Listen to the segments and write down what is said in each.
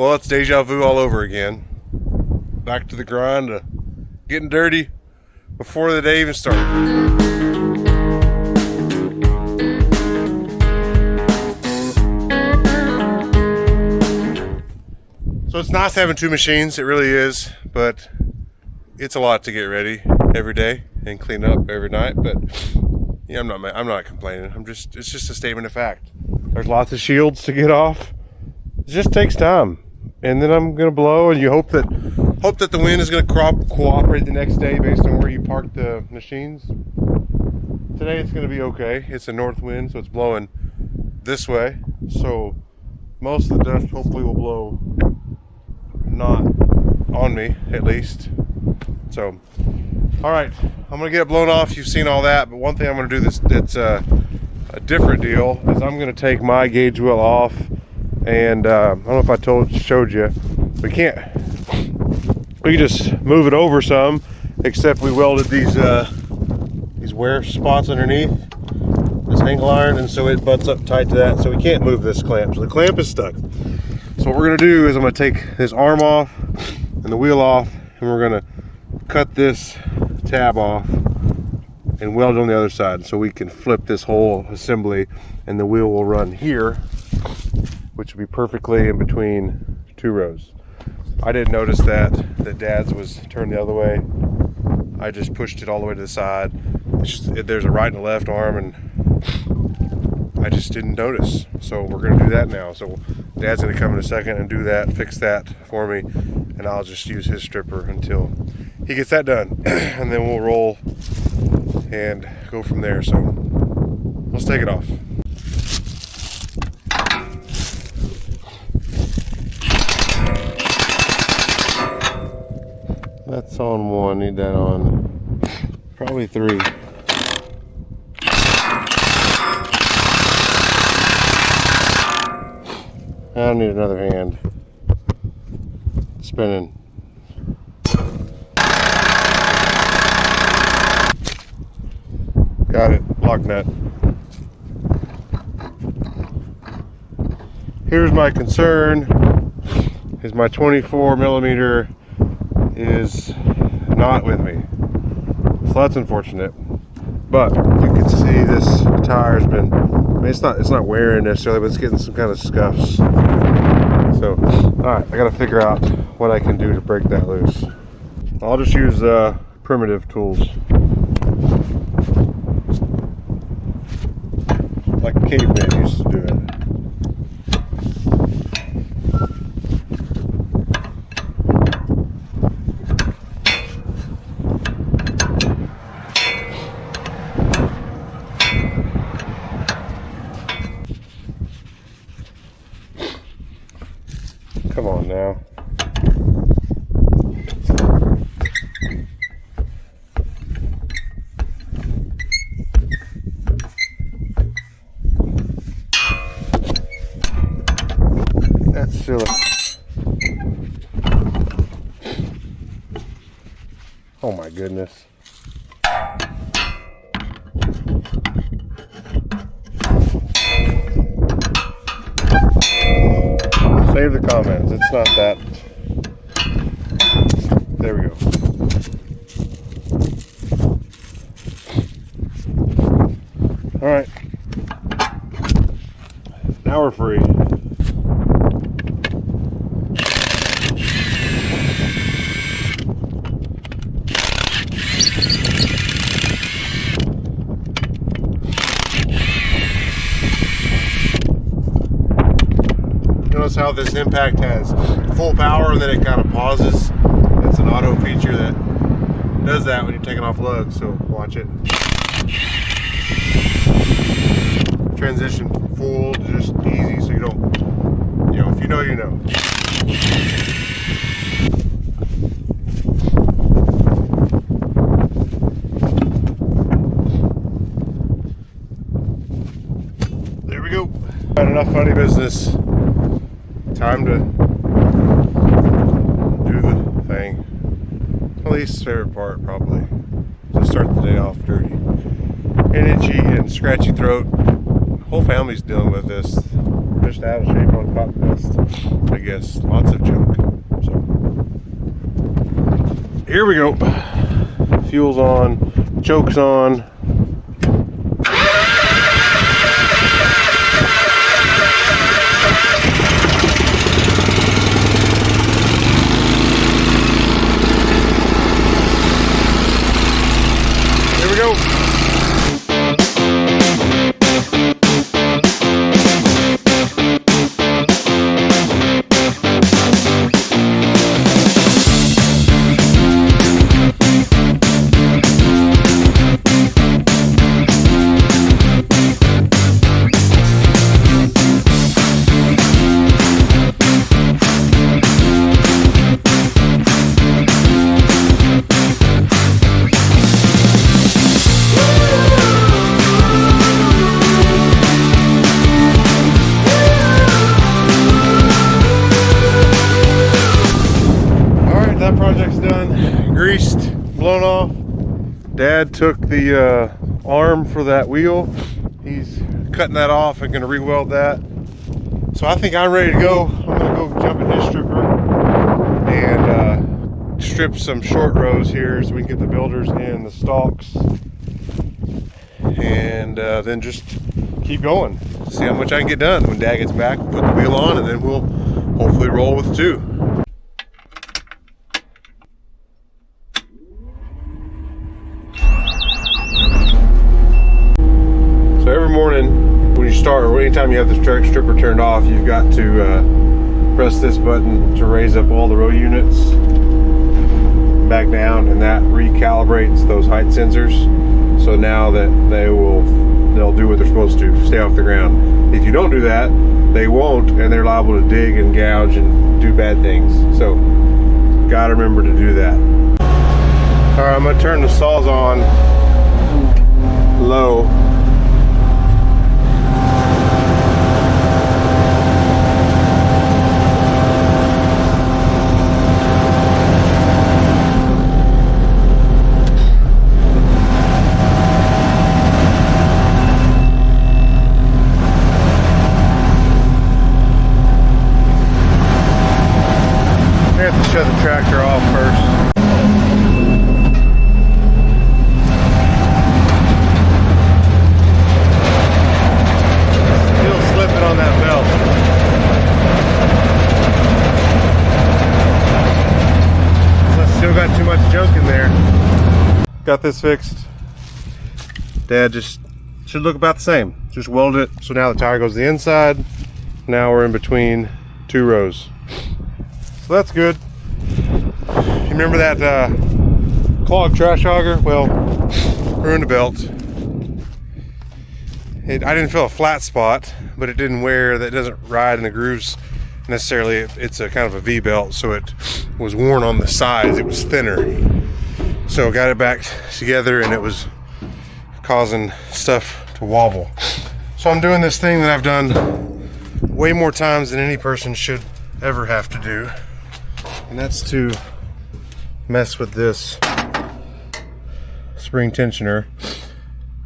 Well, it's deja vu all over again. Back to the grind, getting dirty before the day even started. So it's nice having two machines, it really is, but it's a lot to get ready every day and clean up every night. But yeah, I'm not complaining. It's just a statement of fact. There's lots of shields to get off. It just takes time. And then I'm gonna blow, and you hope that the wind is gonna cooperate the next day based on where you park the machines. Today it's gonna be okay. It's a north wind, so it's blowing this way. So most of the dust hopefully will blow not on me, at least. So, all right, I'm gonna get it blown off. You've seen all that, but one thing I'm gonna do that's a different deal is I'm gonna take my gauge wheel off. And I don't know if I showed you, we can just move it over some, except we welded these wear spots underneath this angle iron, and so it butts up tight to that, so we can't move this clamp. So the clamp is stuck. So what we're gonna do is I'm gonna take this arm off and the wheel off, and we're gonna cut this tab off and weld it on the other side, so we can flip this whole assembly, and the wheel will run here, which will be perfectly in between two rows. I didn't notice that Dad's was turned the other way. I just pushed it all the way to the side. There's a right and a left arm, and I just didn't notice. So we're gonna do that now. So Dad's gonna come in a second and do that, fix that for me, and I'll just use his stripper until he gets that done. And then we'll roll and go from there. So let's take it off. That's on one, need that on probably three. I don't need another hand. Spinning. Got it, lock nut. Here's my concern, is my 24 millimeter is not with me, so that's unfortunate. But you can see this tire's been, I mean, it's not wearing necessarily, but it's getting some kind of scuffs. So all right, I gotta figure out what I can do to break that loose. I'll just use primitive tools like cavemen used to do it. Come on now. That's silly. Oh my goodness. Save the comments, it's not that. There we go. Alright. Now we're free. Notice how this impact has full power and then it kind of pauses. That's an auto feature that does that when you're taking off lugs, so watch it. Transition from full to just easy, so you don't, if you know, you know. There we go. Got enough funny business. Time to do the thing. My least favorite part, probably, to start the day off dirty and itchy and scratchy throat. Whole family's dealing with this. just out of shape on cotton dust, I guess. Lots of junk. So here we go. Fuel's on, choke's on. Here we go. Project's done, greased, blown off. Dad took the arm for that wheel. He's cutting that off and gonna re-weld that. So I think I'm ready to go. I'm gonna go jump in his stripper and strip some short rows here so we can get the builders in the stalks, and then just keep going. See how much I can get done. When Dad gets back, we'll put the wheel on and then we'll hopefully roll with two. Every morning when you start, or anytime you have the stripper turned off, you've got to press this button to raise up all the row units back down, and that recalibrates those height sensors. So now that they'll do what they're supposed to, stay off the ground. If you don't do that, they won't, and they're liable to dig and gouge and do bad things. So gotta remember to do that. All right, I'm gonna turn the saws on low. Shut the tractor off first. Still slipping on that belt. Still got too much junk in there. Got this fixed. Dad just should look about the same. Just welded it so now the tire goes to the inside. Now we're in between two rows. So that's good. You remember that clogged trash auger? Well, ruined the belt. I didn't feel a flat spot, but it didn't wear, that doesn't ride in the grooves necessarily. It's a kind of a V belt, so it was worn on the sides. It was thinner. So got it back together and it was causing stuff to wobble. So I'm doing this thing that I've done way more times than any person should ever have to do. And that's to mess with this spring tensioner,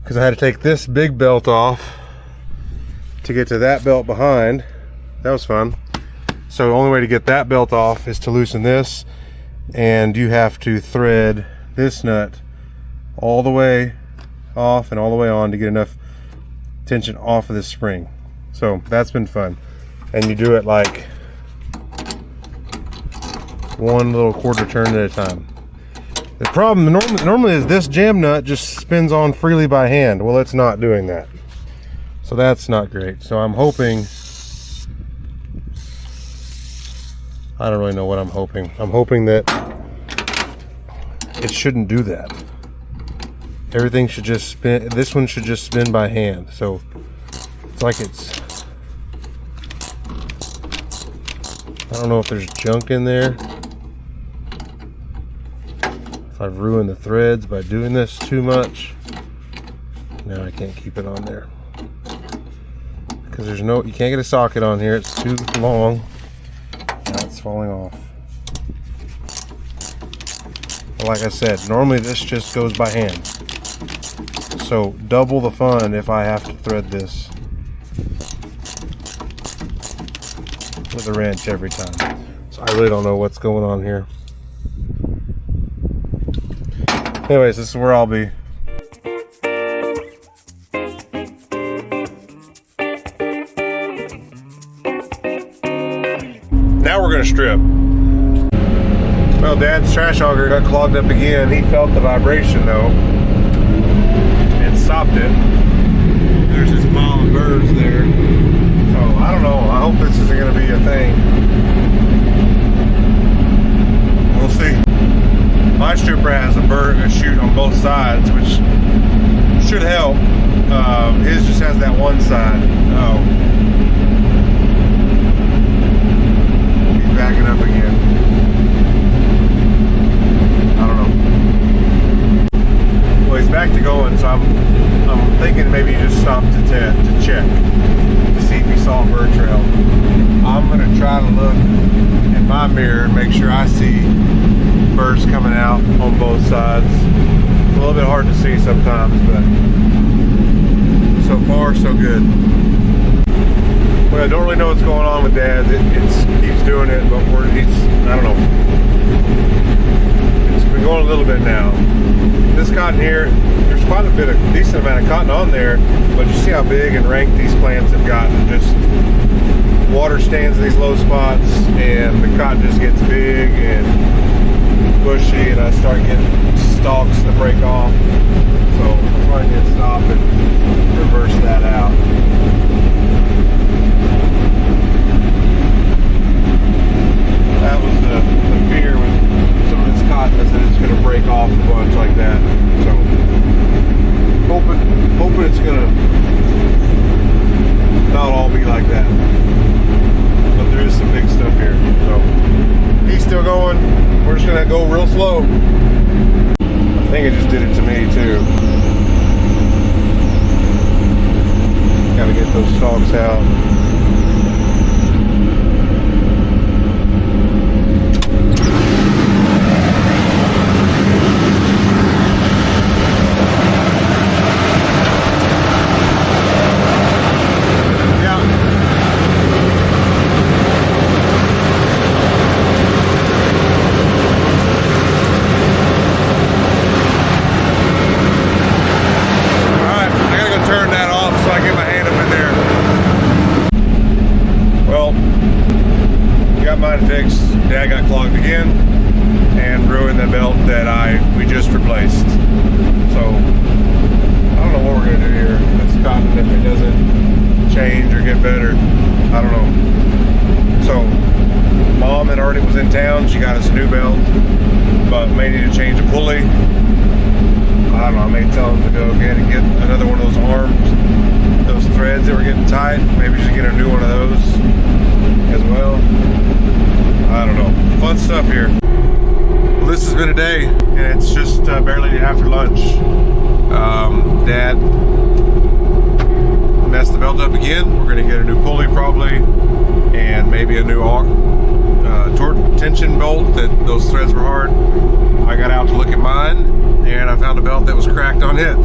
because I had to take this big belt off to get to that belt behind. That was fun. So the only way to get that belt off is to loosen this, and you have to thread this nut all the way off and all the way on to get enough tension off of this spring. So that's been fun. And you do it like one little quarter turn at a time. The problem normally is this jam nut just spins on freely by hand. Well, it's not doing that. So that's not great. So I'm hoping, I don't really know what I'm hoping. I'm hoping that it shouldn't do that. Everything should just spin. This one should just spin by hand. So it's like it's, I don't know if there's junk in there. If I've ruined the threads by doing this too much. Now I can't keep it on there. Because there's no, you can't get a socket on here. It's too long. Now it's falling off. But like I said, normally this just goes by hand. So double the fun if I have to thread this. with a wrench every time. So I really don't know what's going on here. Anyways, this is where I'll be. Now we're gonna strip. Well, Dad's trash auger got clogged up again. He felt the vibration though and stopped it. There's this pile of birds there. So I don't know. I hope this isn't gonna be a thing. We'll see. My stripper has a chute on both sides, which should help. His just has that one side. Oh. He's backing up again. I don't know. Well, he's back to going, so I'm thinking maybe he just stopped to check to see if he saw a bird trail. I'm gonna try to look in my mirror and make sure I see birds coming out on both sides. It's a little bit hard to see sometimes, but so far so good. Well, I don't really know what's going on with Dad. It keeps doing it, but I don't know. It's been going a little bit now. This cotton here, there's quite a decent amount of cotton on there, but you see how big and rank these plants have gotten. Just water stands in these low spots, and the cotton just gets big and bushy, and I start getting stalks that break off. So I'm trying to stop and reverse that out. That was the fear with some of this cotton, is that it's going to break off a bunch like that. So hoping it's going to not all be like that. But there is some big stuff here. So he's still going. We're just going to go real slow. I think it just did it to me too. Got to get those stalks out. Fixed. Dad got clogged again and ruined the belt that we just replaced. So I don't know what we're gonna do here. This cotton, if it doesn't change or get better, I don't know. So Mom that already was in town, she got us a new belt, but may need to change a pulley. I don't know. I may tell them to go get another one of those arms, those threads that were getting tight. Maybe just get a new one of those as well. I don't know. Fun stuff here. Well, this has been a day, and it's just barely after lunch. Dad messed the belt up again. We're going to get a new pulley probably, and maybe a new tension bolt. That those threads were hard. I got out to look at mine, and I found a belt that was cracked on it.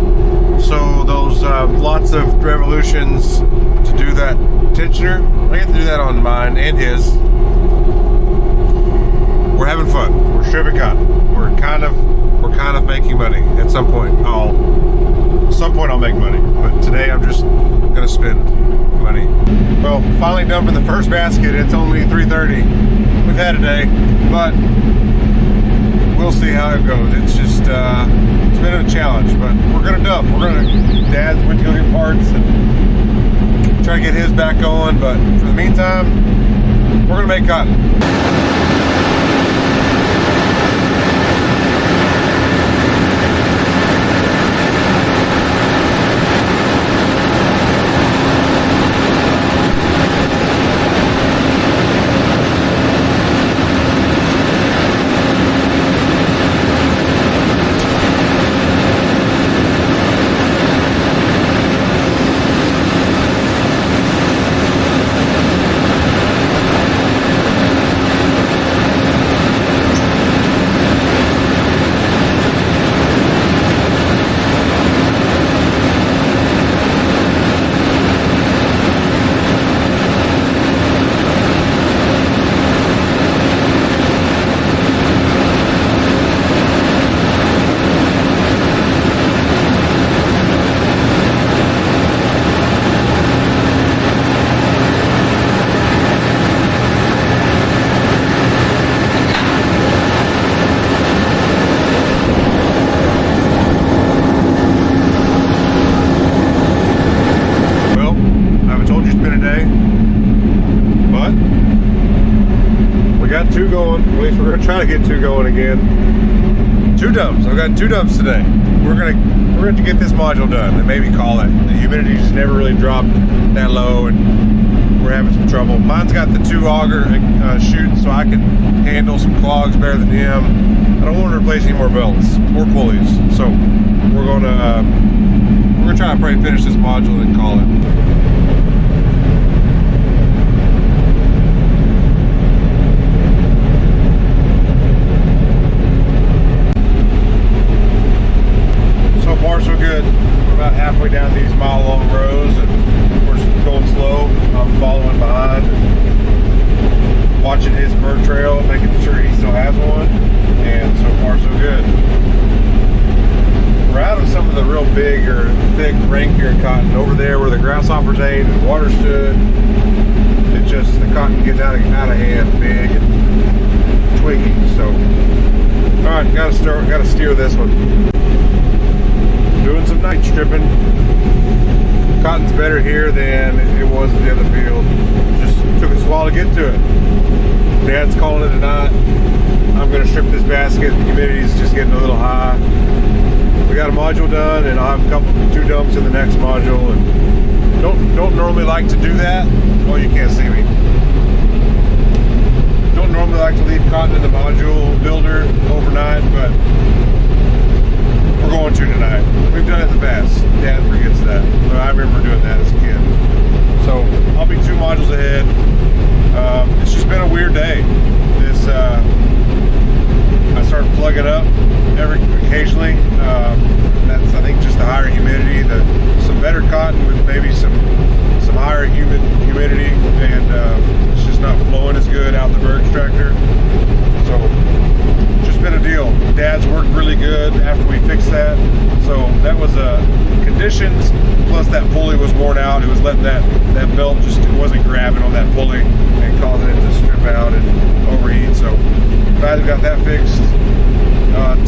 So those lots of revolutions to do that tensioner. I get to do that on mine and his. We're having fun. We're stripping cotton. We're kind of making money. At some point I'll make money. But today I'm just gonna spend money. Well, finally dumping the first basket. It's only 3:30. We've had a day, but we'll see how it goes. It's just it's been a challenge, but we're gonna dump. Dad went to go get parts and try to get his back going, but for the meantime, we're gonna make cotton. got 2 going. At least we're gonna try to get 2 going again. 2 dumps. I've got 2 dumps today. We're gonna get this module done and maybe call it. The humidity just never really dropped that low, and we're having some trouble. Mine's got the 2 auger chutes, so I can handle some clogs better than him. I don't want to replace any more belts or pulleys, so we're gonna try to probably finish this module and call it. So far so good. We're about halfway down these mile-long rows, and we're just going slow. I'm following behind and watching his bird trail, making sure he still has one, and so far so good. We're out of some of the real big or thick rank-eared cotton over there where the grasshoppers ate and water stood. It just, the cotton gets out of hand, big and twiggy. So, all right, gotta steer this one. Doing some night stripping. Cotton's better here than it was in the other field. Just took us a while to get to it. Dad's calling it a night. I'm gonna strip this basket. The humidity's just getting a little high. We got a module done, and I'll have 2 dumps in the next module. And don't normally like to do that. Well, you can't see me. Don't normally like to leave cotton in the module builder overnight, but we're going to tonight. We've done it in the past. Dad forgets that, but I remember doing that as a kid. So I'll be 2 modules ahead. It's just been a weird day. I started plugging up occasionally. That's, I think, just the higher humidity, some better cotton with maybe some higher humidity, and it's just not flowing as good out the bird extractor. So just been a deal. Dad's worked really good after we fixed that. So that was conditions, plus that pulley was worn out. It was letting that belt just, it wasn't grabbing on that pulley and causing it to strip out and overheat. So glad we got that fixed.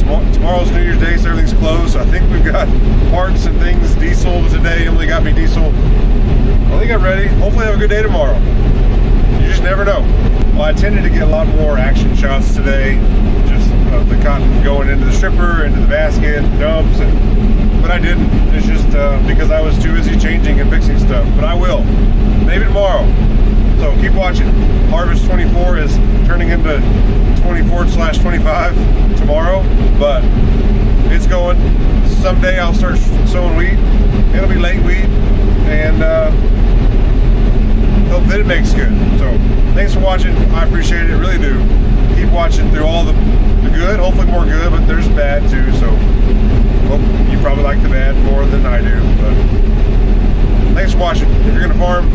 Tomorrow's New Year's Day, so everything's closed. So I think we've got parts and things. Diesel today. Emily got me diesel. I think I'm ready. Hopefully I have a good day tomorrow. You just never know. Well, I tended to get a lot more action shots today, just of the cotton going into the stripper, into the basket, dumps, but I didn't. It's just because I was too busy changing and fixing stuff. But I will. Maybe tomorrow. So keep watching. Harvest 24 is turning into 24/25 tomorrow, but it's going. Someday I'll start sowing wheat. It'll be late wheat, and hope that it makes good. So thanks for watching. I appreciate it, really do. Keep watching through all the good, hopefully more good, but there's bad too. So well, you probably like the bad more than I do. But thanks for watching. If you're gonna farm,